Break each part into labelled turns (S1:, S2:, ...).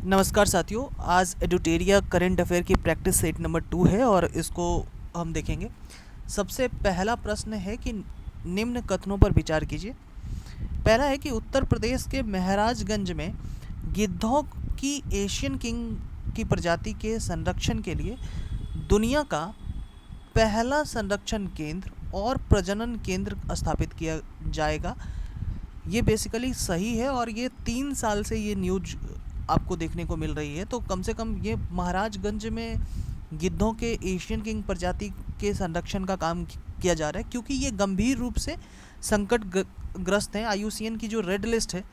S1: नमस्कार साथियों, आज एडुटेरिया करंट अफेयर की प्रैक्टिस सेट नंबर 2 है और इसको हम देखेंगे। सबसे पहला प्रश्न है कि निम्न कथनों पर विचार कीजिए। पहला है कि उत्तर प्रदेश के महाराजगंज में गिद्धों की एशियन किंग की प्रजाति के संरक्षण के लिए दुनिया का पहला संरक्षण केंद्र और प्रजनन केंद्र स्थापित किया जाएगा। ये बेसिकली सही है और ये 3 साल से ये न्यूज आपको देखने को मिल रही है। तो कम से कम ये महाराजगंज में गिद्धों के एशियन किंग प्रजाति के संरक्षण का काम किया जा रहा है, क्योंकि ये गंभीर रूप से संकट ग्रस्त हैं। IUCN की जो रेड लिस्ट है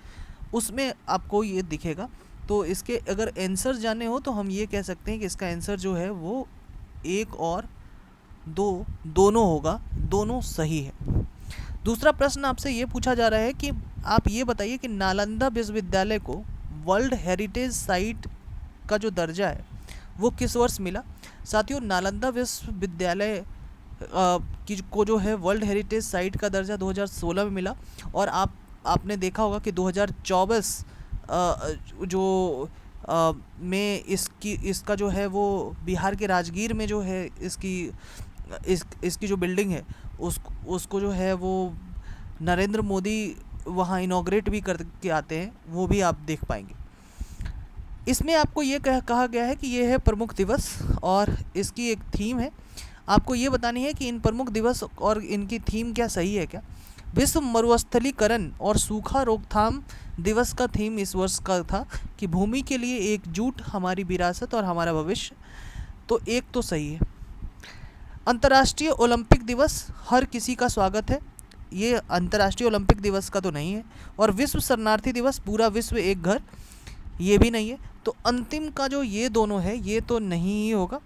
S1: उसमें आपको ये दिखेगा। तो इसके अगर आंसर जाने हो तो हम ये कह सकते हैं कि इसका आंसर जो है वो 1 और 2 दोनों होगा, दोनों सही है। दूसरा प्रश्न आपसे ये पूछा जा रहा है कि आप ये बताइए कि नालंदा विश्वविद्यालय को वर्ल्ड हेरिटेज साइट का जो दर्जा है वो किस वर्ष मिला। साथियों, नालंदा विश्वविद्यालय को जो है वर्ल्ड हेरिटेज साइट का दर्जा 2016 में मिला। और आपने देखा होगा कि 2024 में इसका जो है वो बिहार के राजगीर में जो है इसकी जो बिल्डिंग है उसको जो है वो नरेंद्र मोदी वहाँ इनॉग्रेट भी करके आते हैं, वो भी आप देख पाएंगे। इसमें आपको ये कहा गया है कि ये है प्रमुख दिवस और इसकी एक थीम है। आपको ये बतानी है कि इन प्रमुख दिवस और इनकी थीम क्या सही है क्या। विश्व मरुस्थलीकरण और सूखा रोकथाम दिवस का थीम इस वर्ष का था कि भूमि के लिए एकजुट, हमारी विरासत और हमारा भविष्य। तो एक तो सही है। अंतर्राष्ट्रीय ओलंपिक दिवस, हर किसी का स्वागत है, ये अंतर्राष्ट्रीय ओलंपिक दिवस का तो नहीं है। और विश्व शरणार्थी दिवस, पूरा विश्व एक घर, ये भी नहीं है। तो अंतिम का जो ये दोनों है ये तो नहीं ही होगा,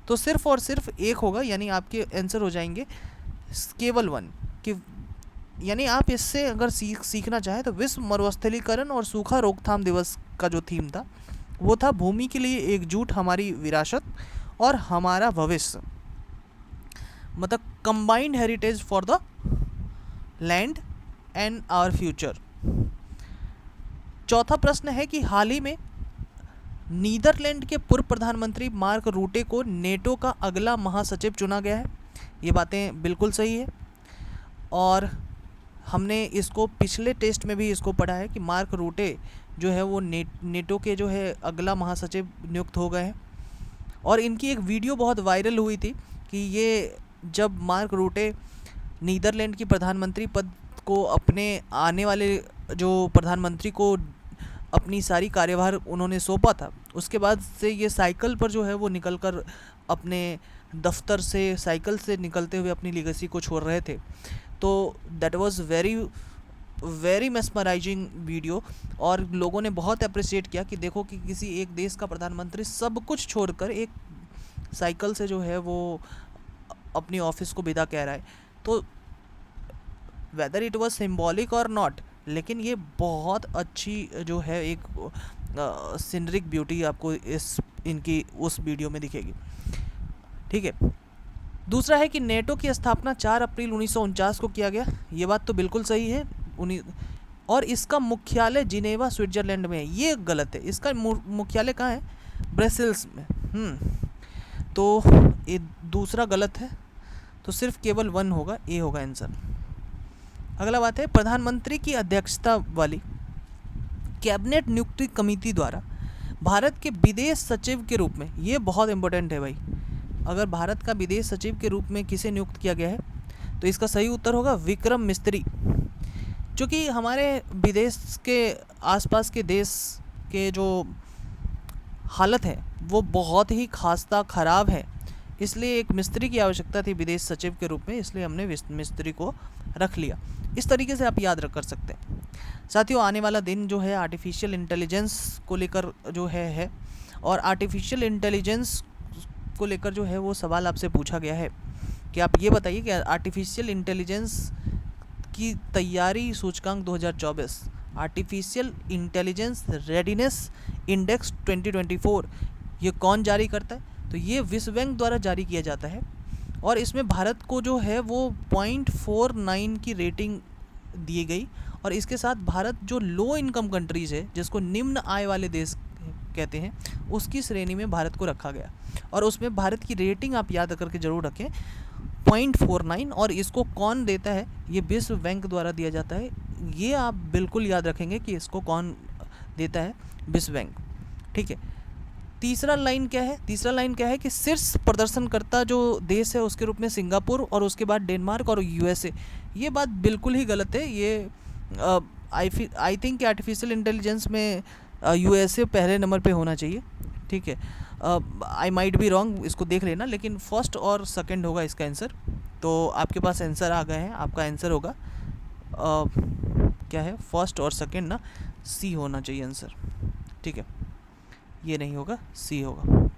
S1: तो सिर्फ और सिर्फ एक होगा, यानी आपके आंसर हो जाएंगे केवल 1 कि यानी आप इससे अगर सीखना चाहें तो विश्व मरुस्थलीकरण और सूखा रोकथाम दिवस का जो थीम था वो था भूमि के लिए एकजुट, हमारी विरासत और हमारा भविष्य, मतलब combined heritage for the land and our future. चौथा प्रश्न है कि हाल ही में नीदरलैंड के पूर्व प्रधानमंत्री मार्क रूटे को नेटो का अगला महासचिव चुना गया है। ये बातें बिल्कुल सही है और हमने इसको पिछले टेस्ट में भी इसको पढ़ा है कि मार्क रूटे जो है वो नेटो के जो है अगला महासचिव नियुक्त हो गए हैं। और इनकी एक वीडियो बहुत वायरल हुई थी कि ये जब मार्क रूटे नीदरलैंड की प्रधानमंत्री पद को अपने आने वाले जो प्रधानमंत्री को अपनी सारी कार्यभार उन्होंने सौंपा था, उसके बाद से ये साइकिल पर जो है वो निकलकर अपने दफ्तर से साइकिल से निकलते हुए अपनी लीगेसी को छोड़ रहे थे। तो that was very mesmerising video और लोगों ने बहुत अप्रिशिएट किया कि देखो कि किसी एक देश का प्रधानमंत्री सब कुछ छोड़कर एक साइकिल से जो है वो अपनी ऑफिस को विदा कह रहा है। तो वेदर इट वाज सिंबॉलिक और नॉट, लेकिन ये बहुत अच्छी जो है एक सीनरिक ब्यूटी आपको इनकी उस वीडियो में दिखेगी। ठीक है। दूसरा है कि नेटो की स्थापना 4 अप्रैल 1949 को किया गया। ये बात तो बिल्कुल सही है। और इसका मुख्यालय जिनेवा, स्विट्जरलैंड में है। ये गलत है, इसका मुख्यालय कहाँ है? ब्रसेल्स में। तो ये दूसरा गलत है, तो सिर्फ केवल 1 होगा, ए होगा आंसर। अगला बात है प्रधानमंत्री की अध्यक्षता वाली कैबिनेट नियुक्ति कमेटी द्वारा भारत के विदेश सचिव के रूप में, ये बहुत इंपॉर्टेंट है भाई, अगर भारत का विदेश सचिव के रूप में किसे नियुक्त किया गया है तो इसका सही उत्तर होगा विक्रम मिस्त्री। क्योंकि हमारे विदेश के आसपास के देश के जो हालत है वो बहुत ही खास्ता ख़राब है, इसलिए एक मिस्त्री की आवश्यकता थी विदेश सचिव के रूप में, इसलिए हमने मिस्त्री को रख लिया। इस तरीके से आप याद रख कर सकते हैं। साथियों, आने वाला दिन जो है आर्टिफिशियल इंटेलिजेंस को लेकर जो है और आर्टिफिशियल इंटेलिजेंस को लेकर जो है वो सवाल आपसे पूछा गया है कि आप ये बताइए कि आर्टिफिशियल इंटेलिजेंस की तैयारी सूचकांक 2024, आर्टिफिशियल इंटेलिजेंस रेडीनेस इंडेक्स 2024, ये कौन जारी करता है? तो ये विश्व बैंक द्वारा जारी किया जाता है और इसमें भारत को जो है वो 0.49 की रेटिंग दी गई। और इसके साथ भारत जो लो इनकम कंट्रीज़ है, जिसको निम्न आय वाले देश कहते हैं, उसकी श्रेणी में भारत को रखा गया। और उसमें भारत की रेटिंग आप याद करके ज़रूर रखें, 0.49। और इसको कौन देता है? ये विश्व बैंक द्वारा दिया जाता है। ये आप बिल्कुल याद रखेंगे कि इसको कौन देता है, विश्व बैंक। ठीक है। तीसरा लाइन क्या है? तीसरा लाइन क्या है कि शीर्ष प्रदर्शनकर्ता जो देश है उसके रूप में सिंगापुर और उसके बाद डेनमार्क और यूएसए। ये बात बिल्कुल ही गलत है। ये आई थिंक आर्टिफिशियल इंटेलिजेंस में यूएसए पहले नंबर पे होना चाहिए। ठीक है, आई माइट बी रॉन्ग, इसको देख लेना, लेकिन फर्स्ट और सेकंड होगा इसका आंसर। तो आपके पास आंसर आ गए हैं। आपका आंसर होगा क्या है, फर्स्ट और सेकंड ना, सी होना चाहिए आंसर। ठीक है, ये नहीं होगा, सी होगा।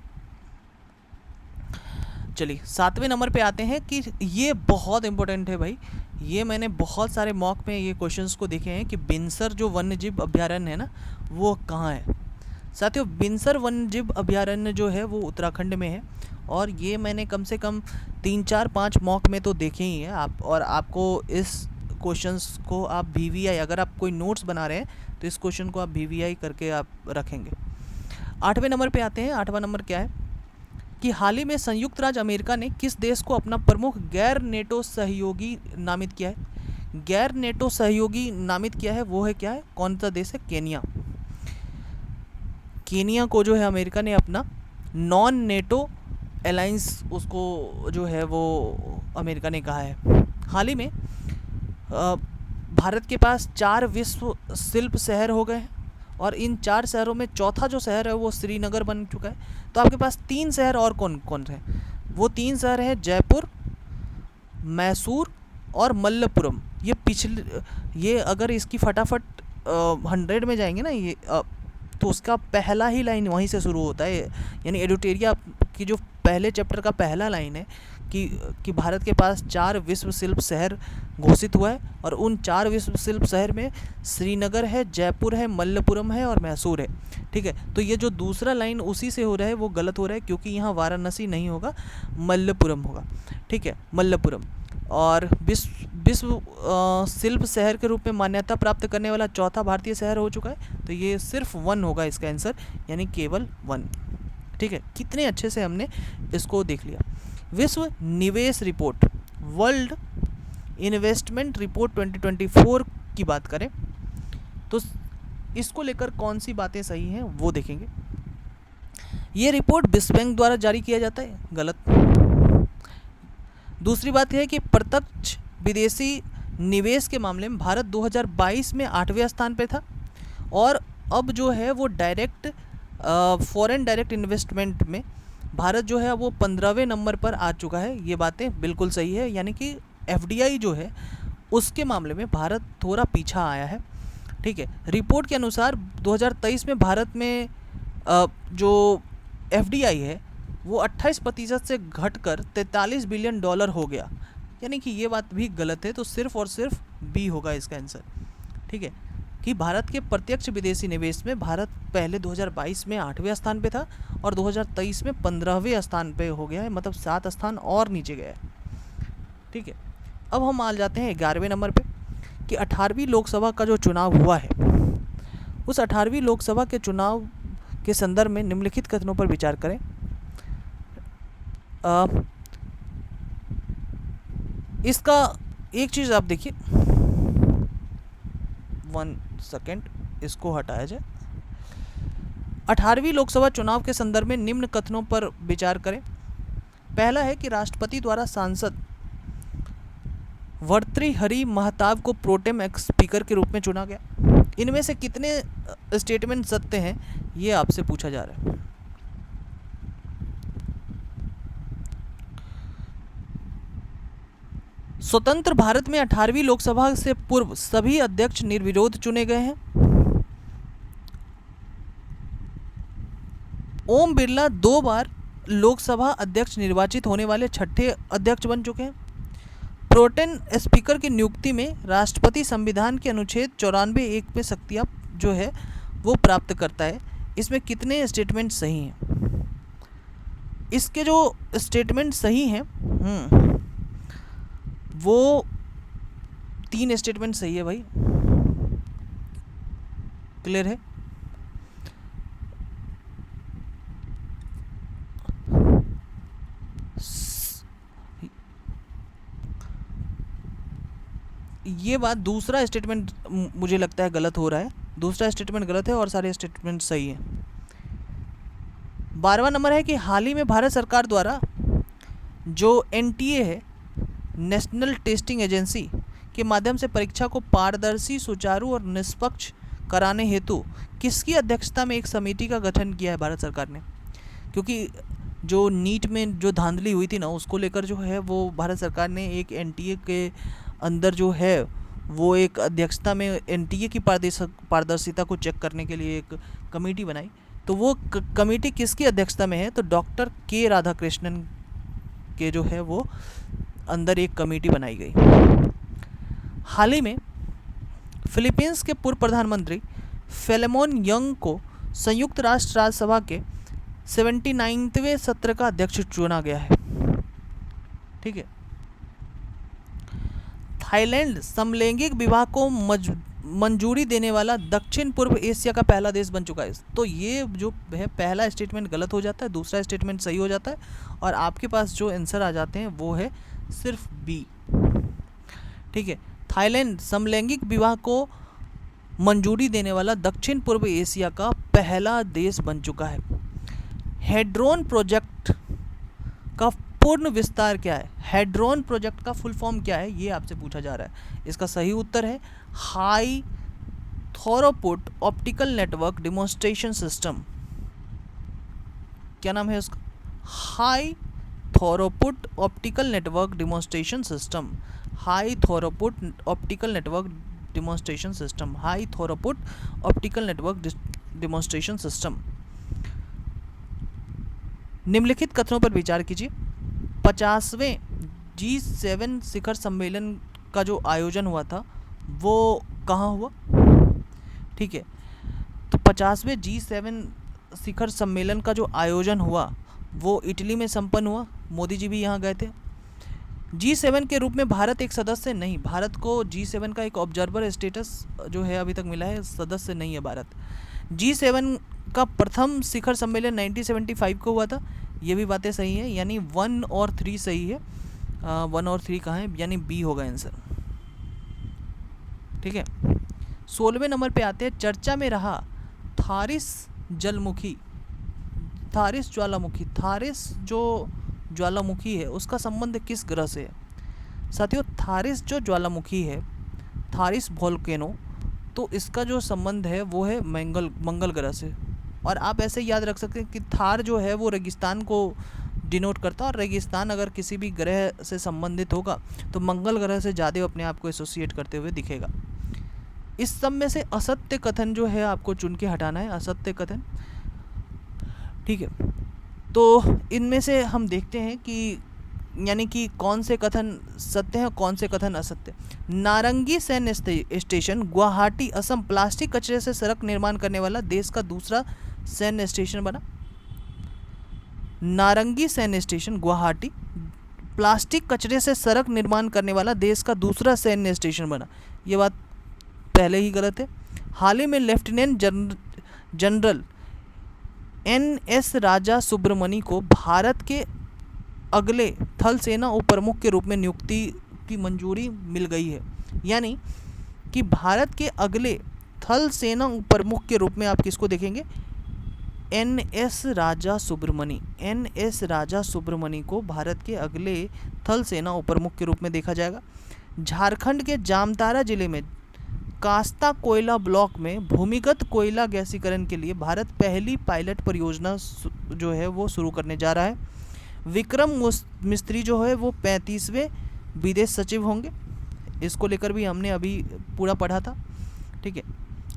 S1: चलिए 7वें नंबर पे आते हैं कि ये बहुत इंपॉर्टेंट है भाई। ये मैंने बहुत सारे मॉक में ये क्वेश्चंस को देखे हैं कि बिनसर जो वन्यजीव अभयारण्य है ना, वो कहाँ है। साथियों, बिनसर वन्यजीव अभयारण्य जो है वो उत्तराखंड में है। और ये मैंने कम से कम 3, 4, 5 मॉक में तो देखे ही हैं आप। और आपको इस क्वेश्चंस को आप VVI, अगर आप कोई नोट्स बना रहे हैं तो इस क्वेश्चन को आप VVI करके आप रखेंगे। 8वें नंबर पे आते हैं। 8वां नंबर क्या है कि हाल ही में संयुक्त राज्य अमेरिका ने किस देश को अपना प्रमुख गैर नेटो सहयोगी नामित किया है? गैर नेटो सहयोगी नामित किया है, वो है क्या है, कौन सा देश है? केनिया। केनिया को जो है अमेरिका ने अपना नॉन नेटो अलायंस, उसको जो है वो अमेरिका ने कहा है। हाल ही में भारत के पास 4 विश्व शिल्प शहर हो गए हैं और इन 4 शहरों में चौथा जो शहर है वो श्रीनगर बन चुका है। तो आपके पास 3 शहर और कौन कौन से हैं? वो 3 शहर हैं जयपुर, मैसूर और मल्लपुरम। ये अगर इसकी फटाफट 100 में जाएंगे ना ये तो उसका पहला ही लाइन वहीं से शुरू होता है। यानी एडुटेरिया की जो पहले चैप्टर का पहला लाइन है कि भारत के पास 4 विश्व शिल्प शहर घोषित हुआ है और उन 4 विश्व शिल्प शहर में श्रीनगर है, जयपुर है, मल्लपुरम है और मैसूर है। ठीक है, तो ये जो दूसरा लाइन उसी से हो रहा है वो गलत हो रहा है, क्योंकि यहाँ वाराणसी नहीं होगा, मल्लपुरम होगा। ठीक है, मल्लपुरम। और विश्व शिल्प शहर के रूप में मान्यता प्राप्त करने वाला चौथा भारतीय शहर हो चुका है। तो ये सिर्फ 1 होगा इसका आंसर, यानी केवल 1। ठीक है, कितने अच्छे से हमने इसको देख लिया। विश्व निवेश रिपोर्ट, वर्ल्ड इन्वेस्टमेंट रिपोर्ट 2024 की बात करें तो इसको लेकर कौन सी बातें सही हैं वो देखेंगे। ये रिपोर्ट विश्व बैंक द्वारा जारी किया जाता है, गलत। दूसरी बात यह है कि प्रत्यक्ष विदेशी निवेश के मामले में भारत 2022 में 8वें स्थान पे था और अब जो है वो फॉरेन डायरेक्ट इन्वेस्टमेंट में भारत जो है वो 15वें नंबर पर आ चुका है। ये बातें बिल्कुल सही है, यानी कि FDI जो है उसके मामले में भारत थोड़ा पीछा आया है। ठीक है, रिपोर्ट के अनुसार 2023 में भारत में जो FDI है वो 28% से घटकर $43 बिलियन हो गया, यानी कि ये बात भी गलत है। तो सिर्फ और सिर्फ B होगा इसका आंसर। ठीक है, कि भारत के प्रत्यक्ष विदेशी निवेश में भारत पहले 2022 में 8वें स्थान पे था और 2023 में 15वें स्थान पे हो गया है, मतलब 7 स्थान और नीचे गया है। ठीक है, अब हम आ जाते हैं 11वें नंबर पे कि 18वीं लोकसभा का जो चुनाव हुआ है उस 18वीं लोकसभा के चुनाव के संदर्भ में निम्नलिखित कथनों पर विचार करें। इसका एक चीज़ आप देखिए, 1 सेकेंड, इसको हटाया जाए। 18वीं लोकसभा चुनाव के संदर्भ में निम्न कथनों पर विचार करें। पहला है कि राष्ट्रपति द्वारा सांसद भर्तृहरि महताब को प्रोटेम स्पीकर के रूप में चुना गया। इनमें से कितने स्टेटमेंट सत्य हैं ये आपसे पूछा जा रहा है। स्वतंत्र भारत में 18वीं लोकसभा से पूर्व सभी अध्यक्ष निर्विरोध चुने गए हैं। ओम बिरला 2 बार लोकसभा अध्यक्ष निर्वाचित होने वाले 6ठे अध्यक्ष बन चुके हैं। प्रोटेम स्पीकर की नियुक्ति में राष्ट्रपति संविधान के अनुच्छेद 94(1) में शक्तियाँ जो है वो प्राप्त करता है। इसमें कितने स्टेटमेंट सही हैं? इसके जो स्टेटमेंट सही हैं वो 3 स्टेटमेंट सही है भाई, क्लियर है। ये बात, दूसरा स्टेटमेंट मुझे लगता है गलत हो रहा है, दूसरा स्टेटमेंट गलत है और सारे स्टेटमेंट सही है। 12वां नंबर है कि हाल ही में भारत सरकार द्वारा जो NTA है, नेशनल टेस्टिंग एजेंसी, के माध्यम से परीक्षा को पारदर्शी, सुचारू और निष्पक्ष कराने हेतु किसकी अध्यक्षता में एक समिति का गठन किया है भारत सरकार ने? क्योंकि जो नीट में जो धांधली हुई थी ना, उसको लेकर जो है वो भारत सरकार ने एक NTA के अंदर जो है वो एक अध्यक्षता में NTA की पारदर्शिता को चेक करने के लिए एक कमेटी बनाई। तो वो कमेटी किसकी अध्यक्षता में है? तो डॉक्टर के राधाकृष्णन के जो है वो अंदर एक कमेटी बनाई गई। हाल ही में फिलीपींस के पूर्व प्रधानमंत्री फेलेमोन यंग को संयुक्त राष्ट्र राज्यसभा के 79वें सत्र का अध्यक्ष चुना गया है। ठीक है। थाईलैंड समलैंगिक विवाह को मंजूरी देने वाला दक्षिण पूर्व एशिया का पहला देश बन चुका है। तो ये जो है पहला स्टेटमेंट गलत हो जाता है, दूसरा स्टेटमेंट सही हो जाता है और आपके पास जो आंसर आ जाते हैं वो है सिर्फ बी। ठीक है। थाईलैंड समलैंगिक विवाह को मंजूरी देने वाला दक्षिण पूर्व एशिया का पहला देश बन चुका है। हेड्रोन प्रोजेक्ट का पूर्ण विस्तार क्या है? हेड्रोन प्रोजेक्ट का फुल फॉर्म क्या है, ये आपसे पूछा जा रहा है। इसका सही उत्तर है high throughput optical network demonstration system. क्या नाम है उसका? High throughput optical network demonstration system. High throughput optical network demonstration system. High throughput optical network demonstration system. निम्नलिखित कथनों पर विचार कीजिए। 50वें G7 शिखर सम्मेलन का जो आयोजन हुआ था वो कहाँ हुआ? ठीक है। तो 50वें G7 शिखर सम्मेलन का जो आयोजन हुआ वो इटली में संपन्न हुआ। मोदी जी भी यहाँ गए थे। G7 के रूप में भारत एक सदस्य नहीं, भारत को G7 का एक ऑब्जर्वर स्टेटस जो है अभी तक मिला है, सदस्य नहीं है भारत। G7 का प्रथम शिखर सम्मेलन 1975 को हुआ था। ये भी बातें सही है, यानी 1 और 3 सही है। 1 और 3 कहाँ है, यानी बी होगा आंसर। ठीक है। 16वें नंबर पे आते हैं। चर्चा में रहा थारिस जलमुखी, थारिस ज्वालामुखी, थारिस जो ज्वालामुखी है उसका संबंध किस ग्रह से है? साथियों, थारिस जो ज्वालामुखी है, थारिस वोल्केनो, तो इसका जो संबंध है वो है मंगल ग्रह से। और आप ऐसे याद रख सकते हैं कि थार जो है वो रेगिस्तान को डिनोट करता है और रेगिस्तान अगर किसी भी ग्रह से संबंधित होगा तो मंगल ग्रह से ज़्यादा अपने आप को एसोसिएट करते हुए दिखेगा। इस सब में से असत्य कथन जो है आपको चुन के हटाना है, असत्य कथन। ठीक है। तो इनमें से हम देखते हैं कि यानी कि कौन से कथन सत्य हैं और कौन से कथन असत्य। नारंगी सैन्य स्टेशन गुवाहाटी असम प्लास्टिक कचरे से सड़क निर्माण करने वाला देश का दूसरा सैन्य स्टेशन बना। नारंगी सैन्य स्टेशन गुवाहाटी प्लास्टिक कचरे से सड़क निर्माण करने वाला देश का दूसरा सैन्य स्टेशन बना। ये बात पहले ही गलत है। हाल ही में लेफ्टिनेंट जनरल NS राजा सुब्रमणी को भारत के अगले थल सेना उप प्रमुख के रूप में नियुक्ति की मंजूरी मिल गई है। यानी कि भारत के अगले थल सेना उप प्रमुख के रूप में आप किसको देखेंगे? NS राजा सुब्रमणी। NS राजा सुब्रमणी को भारत के अगले थल सेना उप प्रमुख के रूप में देखा जाएगा। झारखंड के जामतारा जिले में कास्ता कोयला ब्लॉक में भूमिगत कोयला गैसीकरण के लिए भारत पहली पायलट परियोजना जो है वो शुरू करने जा रहा है। विक्रम मिस्त्री जो है वो 35वें विदेश सचिव होंगे। इसको लेकर भी हमने अभी पूरा पढ़ा था। ठीक है।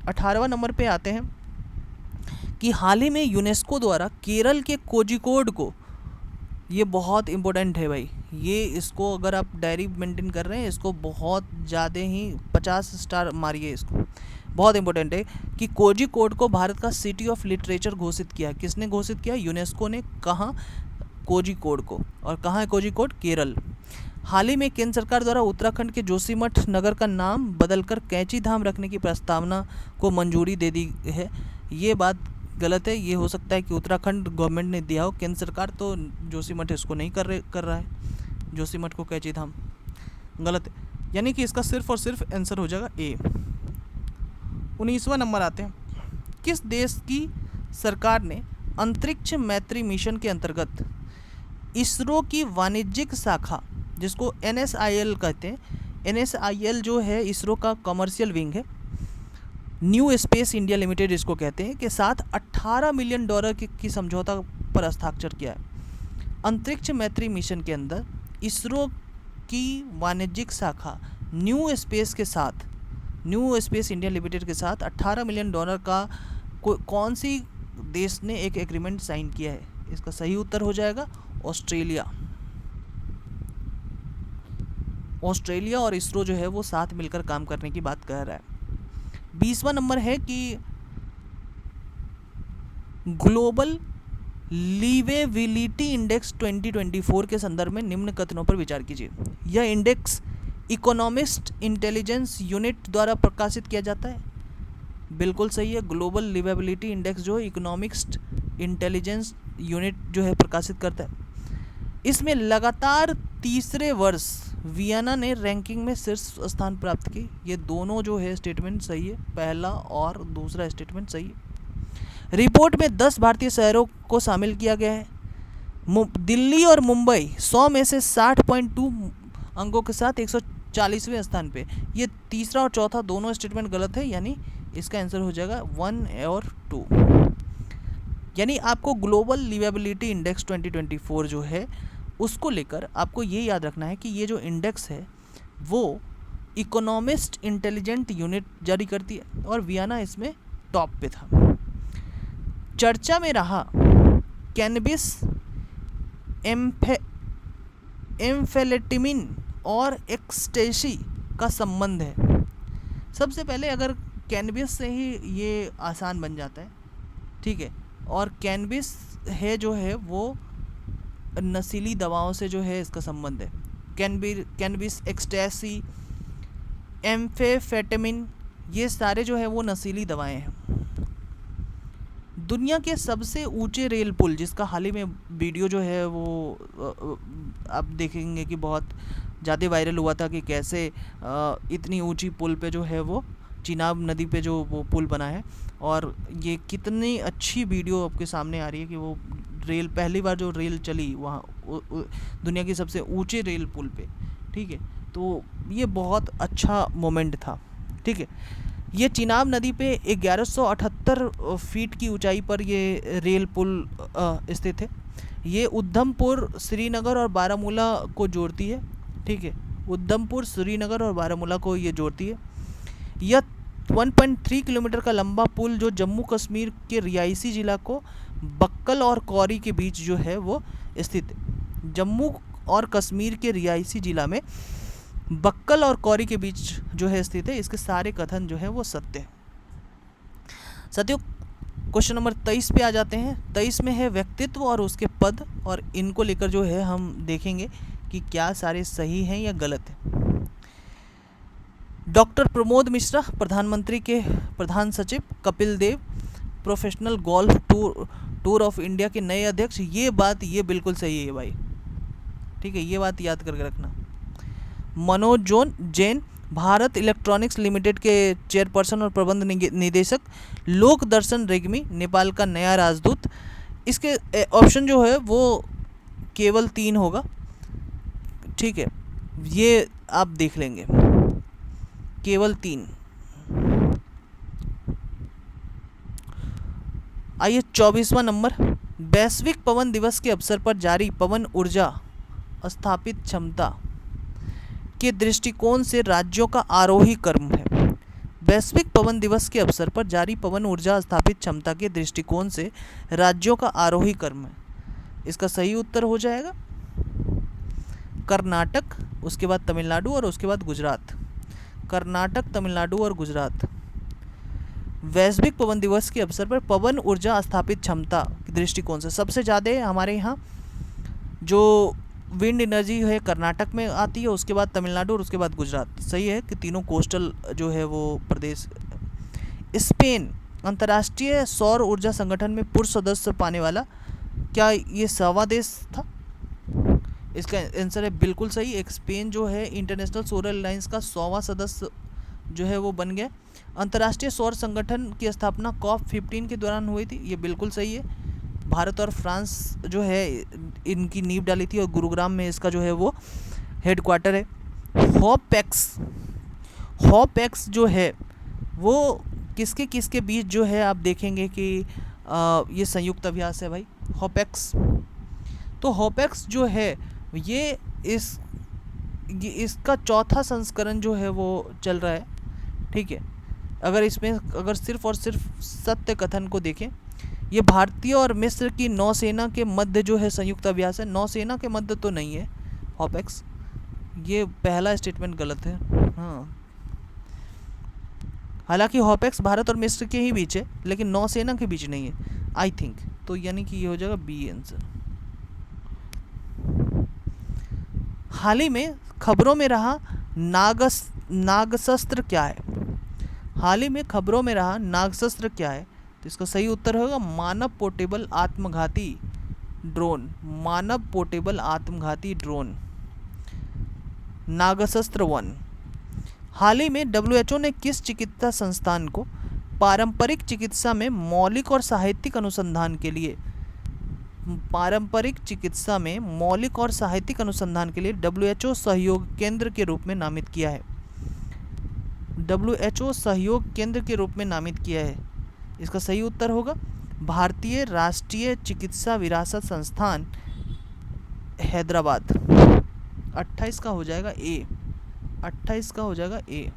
S1: 18वां नंबर पे आते हैं कि हाल ही में यूनेस्को द्वारा केरल के कोझिकोड को, ये बहुत इम्पोर्टेंट है भाई, ये इसको अगर आप डायरी मेंटेन कर रहे हैं इसको बहुत ज़्यादा ही 50 स्टार मारिए इसको, बहुत इंपॉर्टेंट है कि कोझिकोड को भारत का सिटी ऑफ लिटरेचर घोषित किया। किसने घोषित किया? यूनेस्को ने। कहाँ? कोझिकोड को। और कहाँ है कोझिकोड? केरल। हाल ही में केंद्र सरकार द्वारा उत्तराखंड के जोशीमठ नगर का नाम बदलकर कैंची धाम रखने की प्रस्तावना को मंजूरी दे दी है। ये बात गलत है। ये हो सकता है कि उत्तराखंड गवर्नमेंट ने दिया हो, केंद्र सरकार तो जोशीमठ इसको नहीं कर रहा है, जोशीमठ को कैंची धाम, गलत है। यानी कि इसका सिर्फ और सिर्फ आंसर हो जाएगा ए। 19वां नंबर आते हैं, किस देश की सरकार ने अंतरिक्ष मैत्री मिशन के अंतर्गत इसरो की वाणिज्यिक शाखा, जिसको NSIL कहते हैं, NSIL जो है इसरो का कमर्शियल विंग है, न्यू स्पेस इंडिया लिमिटेड इसको कहते हैं, के साथ $18 मिलियन की समझौता पर हस्ताक्षर किया है। अंतरिक्ष मैत्री मिशन के अंदर इसरो की वाणिज्यिक शाखा न्यू स्पेस इंडिया लिमिटेड के साथ $18 मिलियन का कौन सी देश ने एक एग्रीमेंट साइन किया है? इसका सही उत्तर हो जाएगा ऑस्ट्रेलिया और इसरो जो है वो साथ मिलकर काम करने की बात कह रहा है। 20वां नंबर है कि ग्लोबल लिवेबिलिटी इंडेक्स 2024 के संदर्भ में निम्न कथनों पर विचार कीजिए। यह इंडेक्स इकोनॉमिस्ट इंटेलिजेंस यूनिट द्वारा प्रकाशित किया जाता है। बिल्कुल सही है, ग्लोबल लिवेबिलिटी इंडेक्स जो है इकोनॉमिस्ट इंटेलिजेंस यूनिट जो है प्रकाशित करता है। इसमें लगातार तीसरे वर्ष वियना ने रैंकिंग में शीर्ष स्थान प्राप्त की। ये दोनों जो है स्टेटमेंट सही है, पहला और दूसरा स्टेटमेंट सही है। रिपोर्ट में 10 भारतीय शहरों को शामिल किया गया है। दिल्ली और मुंबई 100 में से 60.2 अंकों के साथ 140वें स्थान पे। ये तीसरा और चौथा दोनों स्टेटमेंट गलत है, यानी इसका आंसर हो जाएगा 1 और 2। यानी आपको ग्लोबल लिवेबिलिटी इंडेक्स 2024 जो है उसको लेकर आपको ये याद रखना है कि ये जो इंडेक्स है वो इकोनॉमिस्ट इंटेलिजेंट यूनिट जारी करती है और वियना इसमें टॉप पे था। चर्चा में रहा कैनबिस, एम्फेलेटिमिन और एक्सटेसी का संबंध है। सबसे पहले अगर कैनबिस से ही ये आसान बन जाता है, ठीक है, और कैनबिस है जो है वो नशीली दवाओं से जो है इसका संबंध है। कैनबिस, एक्सटेसी, एम्फेटेमिन, ये सारे जो है वो नशीली दवाएं हैं। दुनिया के सबसे ऊंचे रेल पुल, जिसका हाल ही में वीडियो जो है वो आप देखेंगे कि बहुत ज़्यादा वायरल हुआ था कि कैसे इतनी ऊंची पुल पे जो है वो चिनाब नदी पे जो वो पुल बना है, और ये कितनी अच्छी वीडियो आपके सामने आ रही है कि वो रेल, पहली बार जो रेल चली वहाँ दुनिया की सबसे ऊंचे रेल पुल पे, ठीक है, तो ये बहुत अच्छा मोमेंट था, ठीक है। ये चिनाब नदी पे 1178 फीट की ऊंचाई पर ये रेल पुल स्थित है। ये उधमपुर, श्रीनगर और बारामूला को जोड़ती है, ठीक है, उधमपुर, श्रीनगर और बारामूला को ये जोड़ती है। यह 1.3 किलोमीटर का लंबा पुल जो जम्मू कश्मीर के रियासी जिला को बक्कल और कौरी के बीच जो है वो स्थित है। जम्मू और कश्मीर के रियासी जिला में बक्कल और कौरी के बीच जो है स्थित है। इसके सारे कथन जो है वो सत्य है। साथियों, क्वेश्चन नंबर 23 पे आ जाते हैं। 23 में है व्यक्तित्व और उसके पद, और इनको लेकर जो है हम देखेंगे कि क्या सारे सही हैं या गलत हैं। डॉक्टर प्रमोद मिश्रा, प्रधानमंत्री के प्रधान सचिव। Kapil Dev, professional golf tour of India के नए अध्यक्ष। ये बात ये बिल्कुल सही है भाई, ठीक है, ये बात याद करके रखना। मनोज जैन, भारत इलेक्ट्रॉनिक्स लिमिटेड के चेयरपर्सन और प्रबंध निदेशक। लोक दर्शन रेग्मी, नेपाल का नया राजदूत। इसके ऑप्शन जो है वो केवल 3 होगा, ठीक है, ये आप देख लेंगे, केवल 3। आइए 24वां नंबर, वैश्विक पवन दिवस के अवसर पर जारी पवन ऊर्जा स्थापित क्षमता के दृष्टिकोण से राज्यों का आरोही क्रम है। वैश्विक पवन दिवस के अवसर पर जारी पवन ऊर्जा स्थापित क्षमता के दृष्टिकोण से राज्यों का आरोही क्रम है। इसका सही उत्तर हो जाएगा कर्नाटक, उसके बाद तमिलनाडु और उसके बाद गुजरात। कर्नाटक, तमिलनाडु और गुजरात। वैश्विक पवन दिवस के अवसर पर पवन ऊर्जा स्थापित क्षमता के दृष्टिकोण से सबसे ज़्यादा हमारे यहाँ जो विंड एनर्जी है कर्नाटक में आती है, उसके बाद तमिलनाडु और उसके बाद गुजरात। सही है कि तीनों कोस्टल जो है वो प्रदेश। स्पेन अंतर्राष्ट्रीय सौर ऊर्जा संगठन में पूर्व सदस्य पाने वाला क्या ये 100वां देश था? इसका आंसर है बिल्कुल सही। एक स्पेन जो है इंटरनेशनल सोलर अलायंस का 100वां सदस्य जो है वो बन गया। अंतर्राष्ट्रीय सौर संगठन की स्थापना COP15 के दौरान हुई थी, ये बिल्कुल सही है। भारत और फ्रांस जो है इनकी नींव डाली थी और गुरुग्राम में इसका जो है वो हेडक्वार्टर है। हॉपएक्स जो है वो किसके किसके बीच जो है आप देखेंगे कि ये संयुक्त अभ्यास है भाई हॉपएक्स। तो हॉपएक्स जो है ये इसका चौथा संस्करण जो है वो चल रहा है, ठीक है। अगर सिर्फ और सिर्फ सत्य कथन को देखें, ये भारतीय और मिस्र की नौसेना के मध्य जो है संयुक्त अभ्यास है। नौसेना के मध्य तो नहीं है हॉपएक्स, ये पहला स्टेटमेंट गलत है। हाँ, हालांकि हॉपएक्स भारत और मिस्र के ही बीच है, लेकिन नौसेना के बीच नहीं है आई थिंक। तो यानी कि ये हो जाएगा बी आंसर। हाल ही में खबरों में रहा नागशस्त्र क्या है? हाल ही में खबरों में रहा नागशस्त्र क्या है? तो इसका सही उत्तर होगा मानव पोर्टेबल आत्मघाती ड्रोन। मानव पोर्टेबल आत्मघाती ड्रोन नागशस्त्र 1। हाल ही में WHO ने किस चिकित्सा संस्थान को पारंपरिक चिकित्सा में मौलिक और साहित्यिक अनुसंधान के लिए WHO सहयोग केंद्र के रूप में नामित किया है? WHO सहयोग केंद्र के रूप में नामित किया है। इसका सही उत्तर होगा भारतीय राष्ट्रीय चिकित्सा विरासत संस्थान हैदराबाद। 28 का हो जाएगा ए। 28 का हो जाएगा ए।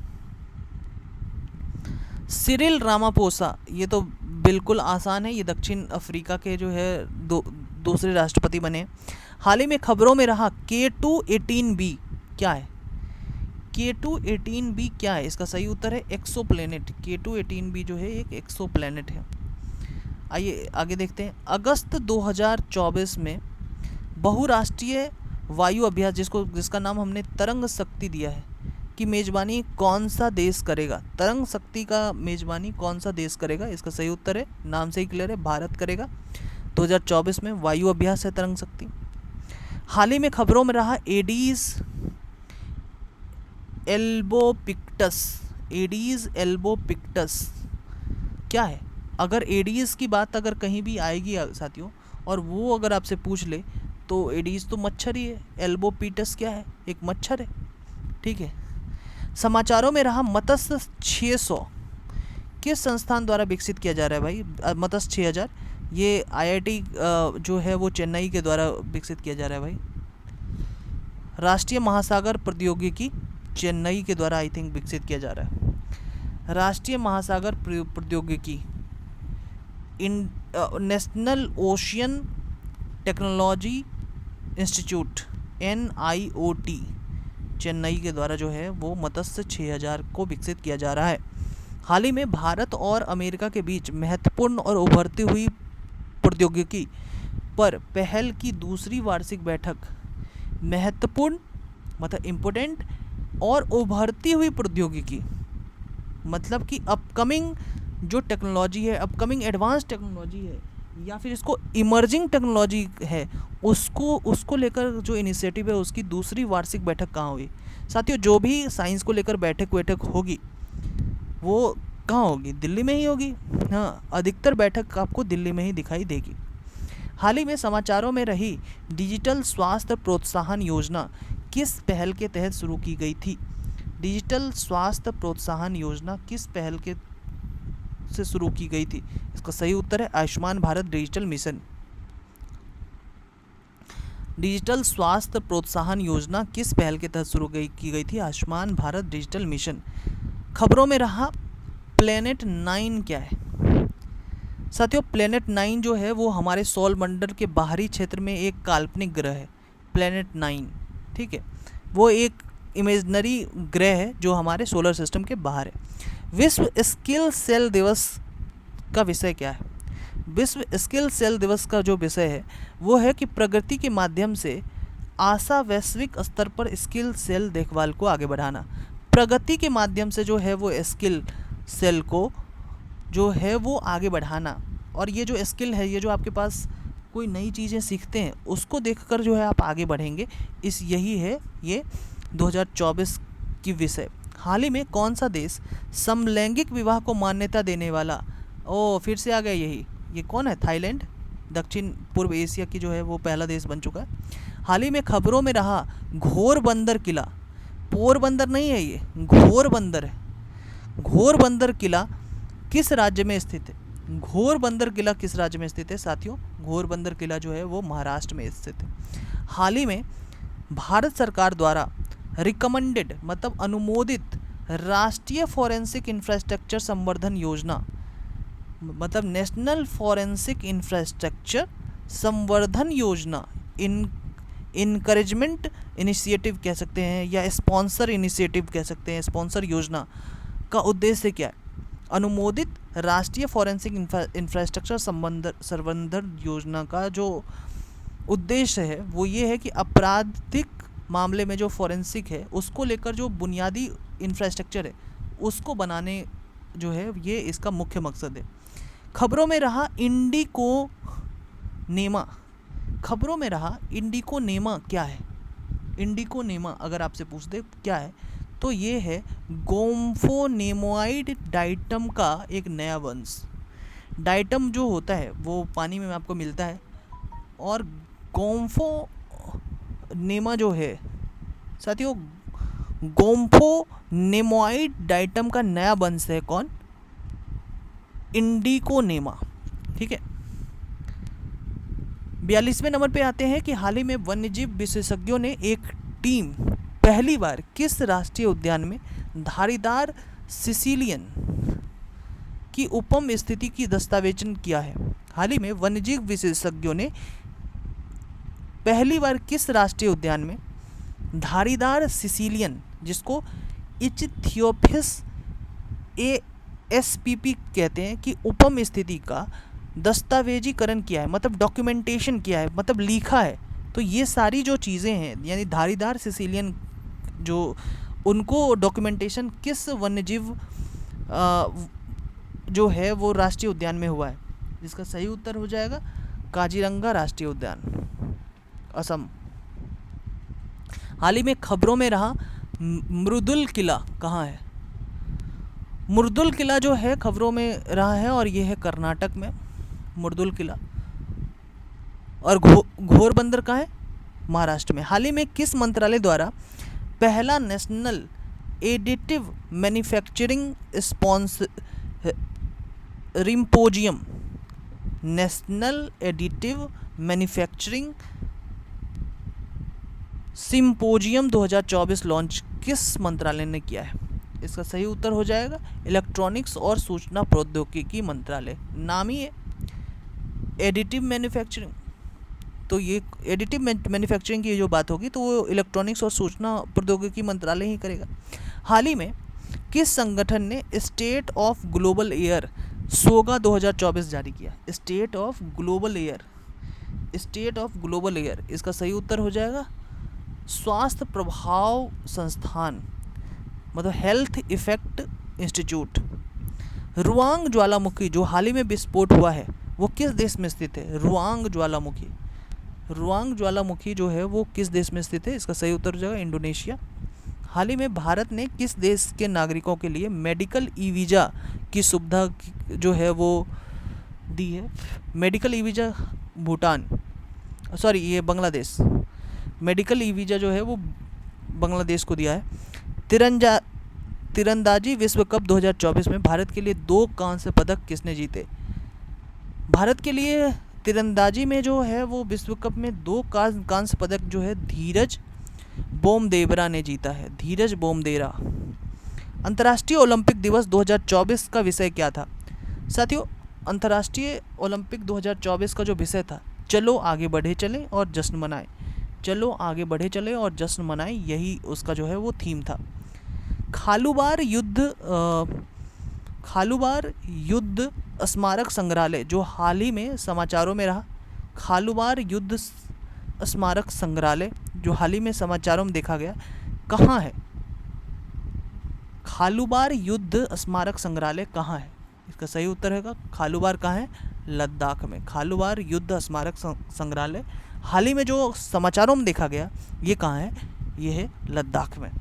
S1: सिरिल रामापोसा, ये तो बिल्कुल आसान है, ये दक्षिण अफ्रीका के जो है दूसरे राष्ट्रपति बने। हाल ही में खबरों में रहा K2-18b क्या है? K2-18b क्या है? इसका सही उत्तर है एक्सोप्लैनेट। K2-18b जो है एक एक्सोप्लैनेट है। आइए आगे देखते हैं। अगस्त 2024 में बहुराष्ट्रीय वायु अभ्यास जिसका नाम हमने तरंग शक्ति दिया है की मेजबानी कौन सा देश करेगा? तरंग शक्ति का मेजबानी कौन सा देश करेगा? इसका सही उत्तर है, नाम से ही क्लियर है, भारत करेगा। 2024 में वायु अभ्यास है तरंग शक्ति। हाल ही में खबरों में रहा एडीज एल्बोपिक्टस क्या है? अगर एडीज की बात अगर कहीं भी आएगी साथियों और वो अगर आपसे पूछ ले तो एडीज तो मच्छर ही है, एल्बोपिक्टस क्या है? एक मच्छर है, ठीक है। समाचारों में रहा मत्स्य 600 किस संस्थान द्वारा विकसित किया जा रहा है भाई? मत्स्य 6000 ये IIT जो है वो चेन्नई के द्वारा विकसित किया जा रहा है भाई। राष्ट्रीय महासागर प्रौद्योगिकी चेन्नई के द्वारा आई थिंक विकसित किया जा रहा है। राष्ट्रीय महासागर प्रौद्योगिकी national ocean technology institute NIOT Chennai के द्वारा जो है वो मत्स्य 6000 को विकसित किया जा रहा है। हाल ही में भारत और अमेरिका के बीच महत्वपूर्ण और उभरती हुई प्रौद्योगिकी पर पहल की दूसरी वार्षिक बैठक, महत्वपूर्ण मतलब इम्पोर्टेंट और उभरती हुई प्रौद्योगिकी मतलब कि अपकमिंग जो टेक्नोलॉजी है, अपकमिंग एडवांस टेक्नोलॉजी है या फिर इसको इमर्जिंग टेक्नोलॉजी है, उसको लेकर जो इनिशिएटिव है उसकी दूसरी वार्षिक बैठक कहाँ हुई? साथियों जो भी साइंस को लेकर बैठक होगी वो कहाँ होगी? दिल्ली में ही होगी। हाँ, अधिकतर बैठक आपको दिल्ली में ही दिखाई देगी। हाल ही में समाचारों में रही डिजिटल स्वास्थ्य प्रोत्साहन योजना किस पहल के तहत शुरू की गई थी? डिजिटल स्वास्थ्य प्रोत्साहन योजना किस पहल के से शुरू की गई थी? इसका सही उत्तर है Ayushman Bharat digital mission. Digital स्वास्थ्य प्रोत्साहन योजना किस पहल के तहत शुरू की गई थी? Ayushman Bharat digital mission. खबरों में रहा प्लेनेट 9 क्या है? साथियों प्लेनेट 9 जो है वो हमारे सौर मंडल के बाहरी क्षेत्र में एक काल्पनिक ग्रह है। प्लेनेट 9, ठीक है, वो एक इमेजनरी ग्रह है जो हमारे सोलर सिस्टम के बाहर है। विश्व स्किल सेल दिवस का विषय क्या है? विश्व स्किल सेल दिवस का जो विषय है वो है कि प्रगति के माध्यम से आशा वैश्विक स्तर पर स्किल सेल देखभाल को आगे बढ़ाना। प्रगति के माध्यम से जो है वो स्किल सेल को जो है वो आगे बढ़ाना। और ये जो स्किल है, ये जो आपके पास कोई नई चीज़ें सीखते हैं उसको देखकर जो है आप आगे बढ़ेंगे। यही है ये 2024 की विषय। हाल ही में कौन सा देश समलैंगिक विवाह को मान्यता देने वाला, फिर से आ गया यही, ये कौन है? थाईलैंड, दक्षिण पूर्व एशिया की जो है वो पहला देश बन चुका है। हाल ही में खबरों में रहा घोरबंदर किला, पोरबंदर नहीं है ये, घोरबंदर है। घोरबंदर किला किस राज्य में स्थित है? घोरबंदर किला किस राज्य में स्थित है साथियों? घोरबंदर किला जो है वो महाराष्ट्र में स्थित है। हाल ही में भारत सरकार द्वारा रिकमेंडेड मतलब अनुमोदित राष्ट्रीय फॉरेंसिक इंफ्रास्ट्रक्चर संवर्धन योजना मतलब नेशनल फॉरेंसिक इंफ्रास्ट्रक्चर संवर्धन योजना, इनकरेजमेंट इनिशिएटिव कह सकते हैं या स्पॉन्सर इनिशिएटिव कह सकते हैं, स्पॉन्सर योजना का उद्देश्य क्या है? अनुमोदित राष्ट्रीय फॉरेंसिक इंफ्रास्ट्रक्चर संवर्धन योजना का जो उद्देश्य है वो ये है कि आपराधिक मामले में जो फॉरेंसिक है उसको लेकर जो बुनियादी इंफ्रास्ट्रक्चर है उसको बनाने जो है ये इसका मुख्य मकसद है। खबरों में रहा इंडिको नेमा, खबरों में रहा इंडिको नेमा क्या है? इंडिको नेमा अगर आपसे पूछ दे क्या है तो ये है गोम्फोनेमोइड डाइटम का एक नया वंश। डाइटम जो होता है वो पानी में आपको मिलता है और गोम्फोनेमा जो है साथियों, गोम्फोनेमोइड डाइटम का नया वंश है कौन? इंडिकोनेमा। ठीक है। 42वें नंबर पे आते हैं कि हाल ही में वन्यजीव विशेषज्ञों ने एक टीम पहली बार किस राष्ट्रीय उद्यान में धारीदार सिसिलियन की उपम स्थिति की दस्तावेजन किया है? हाल ही में वन्यजीव विशेषज्ञों ने पहली बार किस राष्ट्रीय उद्यान में धारीदार सिसिलियन, जिसको इचथियोपिस ASPP कहते हैं, कि उपम स्थिति का दस्तावेजीकरण किया है, मतलब डॉक्यूमेंटेशन किया है, मतलब लिखा है। तो ये सारी जो चीज़ें हैं यानी धारीदार सिसिलियन जो उनको डॉक्यूमेंटेशन किस वन्यजीव जो है वो राष्ट्रीय उद्यान में हुआ है? जिसका सही उत्तर हो जाएगा काजीरंगा राष्ट्रीय उद्यान, असम। हाल ही में खबरों में रहा मुर्दुल किला कहाँ है? मुर्दुल किला जो है खबरों में रहा है और ये है कर्नाटक में, मुर्दुल किला। और घोरबंदर कहाँ है? महाराष्ट्र में। हाल ही में किस मंत्रालय द्वारा पहला national additive manufacturing symposium, national additive manufacturing symposium 2024 launch किस मंत्रालय ने किया है? इसका सही उत्तर हो जाएगा इलेक्ट्रॉनिक्स और सूचना प्रौद्योगिकी मंत्रालय। नाम ही है एडिटिव मैन्युफैक्चरिंग, तो ये एडिटिव मैन्युफैक्चरिंग की जो बात होगी तो वो इलेक्ट्रॉनिक्स और सूचना प्रौद्योगिकी मंत्रालय ही करेगा। हाल ही में किस संगठन ने स्टेट ऑफ ग्लोबल एयर सोगा 2024 जारी किया? State of global air, state of global air, इसका सही उत्तर हो जाएगा स्वास्थ्य प्रभाव संस्थान, मतलब हेल्थ इफेक्ट इंस्टीट्यूट। रुआंग ज्वालामुखी जो हाल ही में विस्फोट हुआ है वो किस देश में स्थित है? रुआंग ज्वालामुखी, रुआंग ज्वालामुखी जो है वो किस देश में स्थित है? इसका सही उत्तर हो जाएगा इंडोनेशिया। हाल ही में भारत ने किस देश के नागरिकों के लिए मेडिकल ई वीज़ा की सुविधा जो है वो दी है? Medical e visa Bhutan, sorry ये बांग्लादेश, मेडिकल ई वीज़ा जो है वो बांग्लादेश को दिया है। तीरंदाजी विश्व कप 2024 में भारत के लिए 2 कांस्य पदक किसने जीते? भारत के लिए तीरंदाजी में जो है वो विश्व कप में 2 कांस्य पदक जो है धीरज बोमदेवरा ने जीता है, धीरज बोमदेवरा। अंतर्राष्ट्रीय ओलंपिक दिवस 2024 का विषय क्या था? साथियों अंतर्राष्ट्रीय ओलंपिक 2024 का जो विषय था, चलो आगे बढ़े चलें और जश्न मनाएं, चलो आगे बढ़े चले और जश्न मनाएं, यही उसका जो है वो थीम था। खालूबार युद्ध स्मारक संग्रहालय जो हाल ही में समाचारों में रहा, खालूबार युद्ध स्मारक संग्रहालय जो हाल ही में समाचारों में देखा गया, कहाँ है? खालूबार युद्ध स्मारक संग्रहालय कहाँ है? इसका सही उत्तर है खालूबार कहाँ है? लद्दाख में। खालुवार युद्ध स्मारक संग्रहालय हाल ही में जो समाचारों में देखा गया, ये कहाँ है? ये है लद्दाख में।